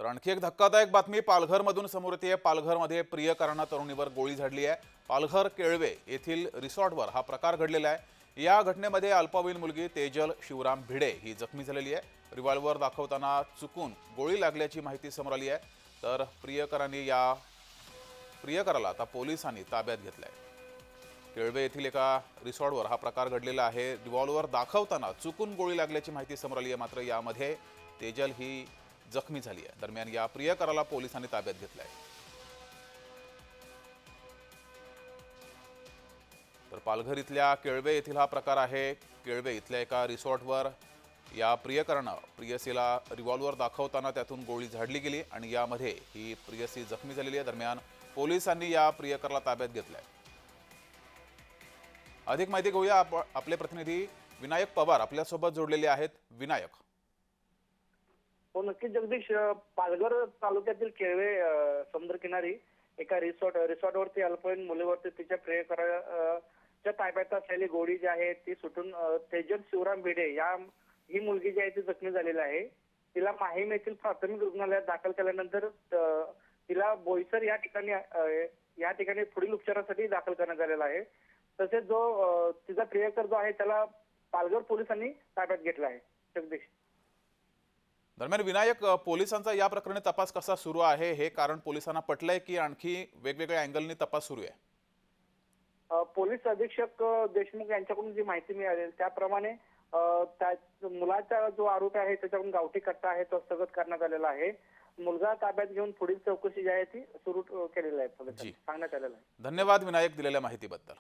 तर आणखी एक धक्कादायक बातमी पालघरमधून समोर येते। पालघरमध्ये प्रियकरांना तरुणीवर गोळी झाडली आहे। पालघर केळवे येथील रिसॉर्टवर हा प्रकार घडलेला आहे। या घटनेमध्ये अल्पवयीन मुलगी तेजल शिवराम भिडे ही जखमी झालेली आहे। रिव्हॉल्वर दाखवताना चुकून गोळी लागल्याची माहिती समोर आली आहे। तर प्रियकराला आता पोलिसांनी ताब्यात घेतलंय। केळवे येथील एका रिसॉर्टवर हा प्रकार घडलेला आहे। रिव्हॉल्वर दाखवताना चुकून गोळी लागल्याची माहिती समोर आली आहे। मात्र यामध्ये तेजल ही जखमी झाली आहे। दरम्यान या प्रियकराला पोलिसांनी ताब्यात घेतलंय। तर पालघर इथल्या केळवे येथील हा प्रकार आहे। केळवे इथल्या एका रिसॉर्टवर या प्रियकरानं प्रियसीला रिव्हॉल्वर दाखवताना त्यातून गोळी झाडली गेली आणि यामध्ये ही प्रियसी जखमी झालेली आहे। दरम्यान पोलिसांनी या प्रियकराला ताब्यात घेतलंय। अधिक माहिती घेऊया। आपले प्रतिनिधी विनायक पवार आपल्यासोबत जोडलेले आहेत। विनायक, हो नक्कीच जगदीश, पालघर तालुक्यातील केळवे समुद्रकिनारी एका रिसॉर्टवरती अल्पवयीन मुलीवरती तिच्या प्रियकराच्या ताब्यात असलेली गोळी जी आहे ती सुटून तेजल शिवराम भिडे ही मुलगी जी आहे ती जखमी झालेली आहे। तिला माहीम येथील प्राथमिक रुग्णालयात दाखल केल्यानंतर तिला बोईसर या ठिकाणी पुढील उपचारासाठी दाखल करण्यात आलेला आहे। तसेच जो तिचा प्रियकर जो आहे त्याला पालघर पोलिसांनी ताब्यात घेतला आहे। जगदीश, दरम्यान विनायक, पोलिसांचा या प्रकरणी तपास कसा सुरू आहे हे कारण पोलिसांना पटलंय की आणखी वेगवेगळ्या अँगलनी तपास सुरू आहे? पोलीस अधीक्षक देशमुख यांच्याकडून जी माहिती मिळाली त्याप्रमाणे त्या मुलाचा जो आरोपी आहे त्याच्याकडून गावठी कट्टा आहे तो हस्तगत करण्यात आलेला आहे। मुलगा ताब्यात घेऊन पुढील चौकशी जी आहे ती सुरू केलेली आहे, पोलिसांनी सांगण्यात आलेलं आहे। धन्यवाद विनायक दिलेल्या माहितीबद्दल।